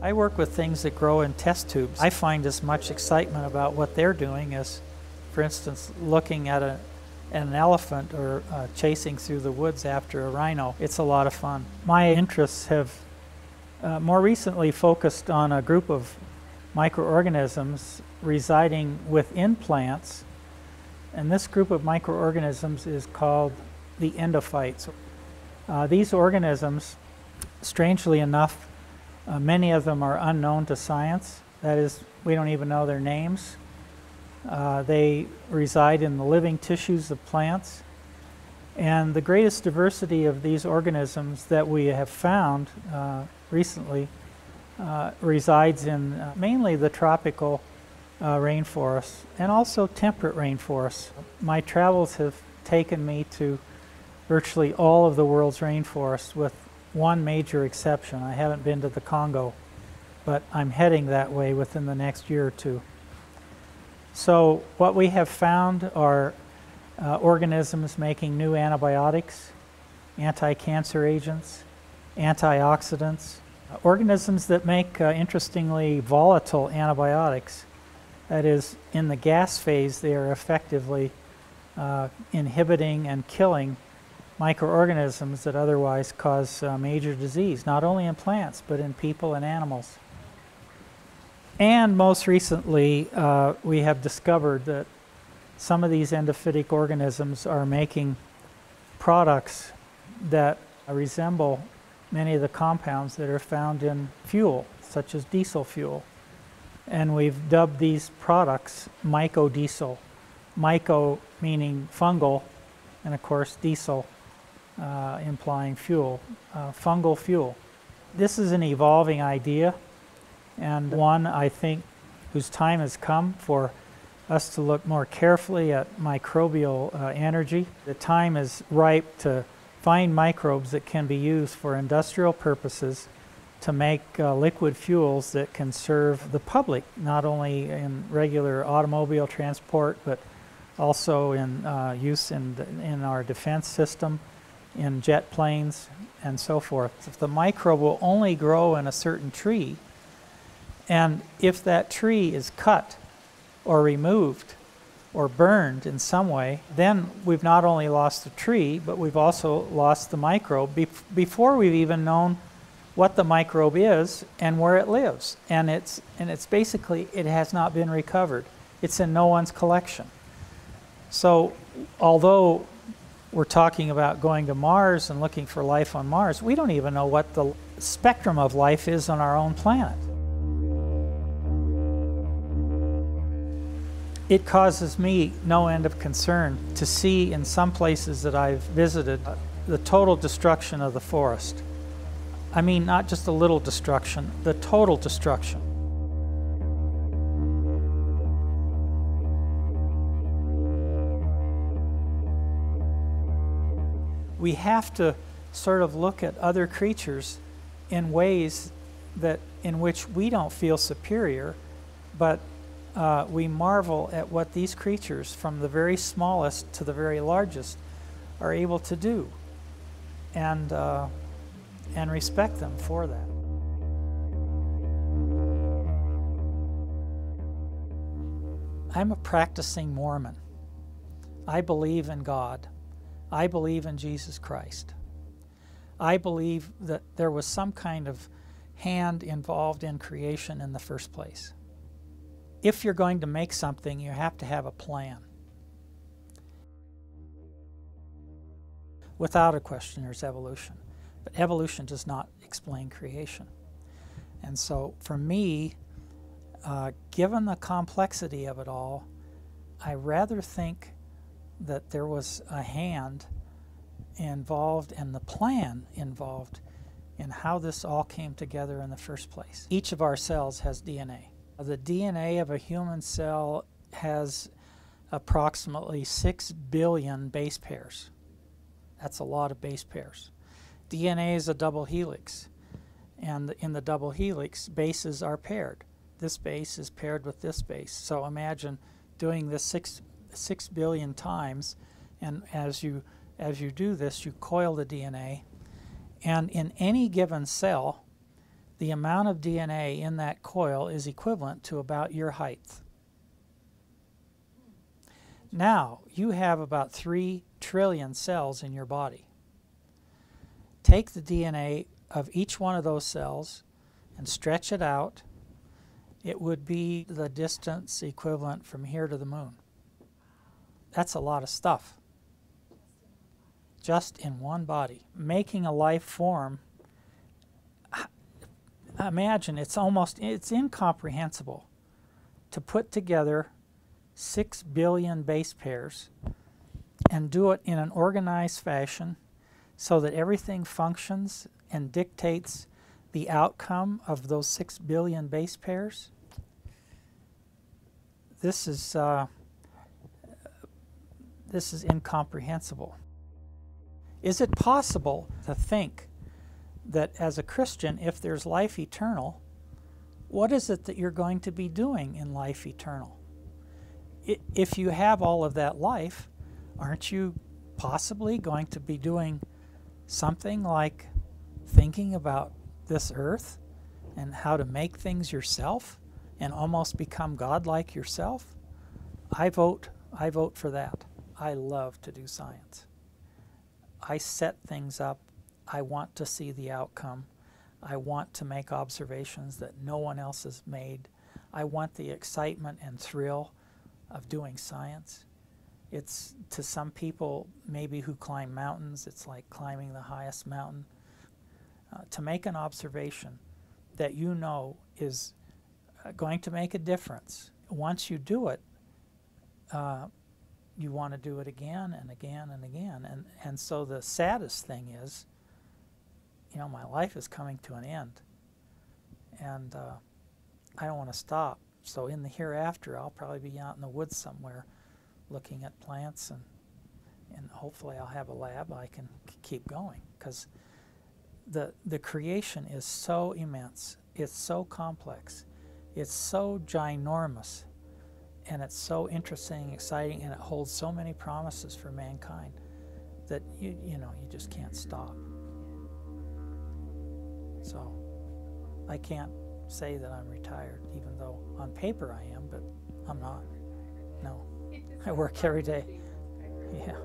I work with things that grow in test tubes. I find as much excitement about what they're doing as, for instance, looking at an elephant or chasing through the woods after a rhino. It's a lot of fun. My interests have more recently focused on a group of microorganisms residing within plants, and this group of microorganisms is called the endophytes. These organisms, strangely enough, many of them are unknown to science. That is, we don't even know their names. They reside in the living tissues of plants. And the greatest diversity of these organisms that we have found recently resides in mainly the tropical rainforests and also temperate rainforests. My travels have taken me to virtually all of the world's rainforests with one major exception. I haven't been to the Congo, but I'm heading that way within the next year or two. So what we have found are organisms making new antibiotics, anti-cancer agents, antioxidants, organisms that make interestingly volatile antibiotics. That is, in the gas phase, they are effectively inhibiting and killing microorganisms that otherwise cause major disease, not only in plants, but in people and animals. And most recently, we have discovered that some of these endophytic organisms are making products that resemble many of the compounds that are found in fuel, such as diesel fuel. And we've dubbed these products mycodiesel. Myco meaning fungal, and of course diesel implying fuel, fungal fuel. This is an evolving idea, and one, I think, whose time has come for us to look more carefully at microbial energy. The time is ripe to find microbes that can be used for industrial purposes to make liquid fuels that can serve the public, not only in regular automobile transport, but also in use in our defense system, in jet planes, and so forth. If the microbe will only grow in a certain tree, and if that tree is cut or removed or burned in some way, then we've not only lost the tree, but we've also lost the microbe before we've even known what the microbe is and where it lives. And it's basically, it has not been recovered. It's in no one's collection. So although we're talking about going to Mars and looking for life on Mars, we don't even know what the spectrum of life is on our own planet. It causes me no end of concern to see in some places that I've visited the total destruction of the forest. I mean, not just a little destruction, the total destruction. We have to sort of look at other creatures in ways in which we don't feel superior, but we marvel at what these creatures, from the very smallest to the very largest, are able to do, and respect them for that. I'm a practicing Mormon. I believe in God. I believe in Jesus Christ. I believe that there was some kind of hand involved in creation in the first place. If you're going to make something, you have to have a plan. Without a question, there's evolution. But evolution does not explain creation. And so for me, given the complexity of it all, I rather think that there was a hand involved and the plan involved in how this all came together in the first place. Each of our cells has DNA. The DNA of a human cell has approximately 6 billion base pairs. That's a lot of base pairs. DNA is a double helix, and in the double helix, bases are paired. This base is paired with this base. So imagine doing this 6 billion times, and as you do this, you coil the DNA, and in any given cell, the amount of DNA in that coil is equivalent to about your height. Now, you have about 3 trillion cells in your body. Take the DNA of each one of those cells and stretch it out. It would be the distance equivalent from here to the moon. That's a lot of stuff. Just in one body. Making a life form, imagine, it's incomprehensible to put together 6 billion base pairs and do it in an organized fashion so that everything functions and dictates the outcome of those 6 billion base pairs. This is incomprehensible. Is it possible to think that as a Christian, if there's life eternal, what is it that you're going to be doing in life eternal? If you have all of that life, aren't you possibly going to be doing something like thinking about this earth and how to make things yourself and almost become God-like yourself? I vote for that. I love to do science. I set things up. I want to see the outcome. I want to make observations that no one else has made. I want the excitement and thrill of doing science. It's, to some people maybe who climb mountains, it's like climbing the highest mountain. To make an observation that you know is going to make a difference, once you do it, you want to do it again and again and again. And so the saddest thing is, you know, my life is coming to an end. And I don't want to stop. So in the hereafter, I'll probably be out in the woods somewhere looking at plants, and hopefully I'll have a lab I can keep going, because the creation is so immense, it's so complex, it's so ginormous, and it's so interesting and exciting, and it holds so many promises for mankind that you just can't stop. So I can't say that I'm retired, even though on paper I am, but I'm not. No. I work every day. Yeah.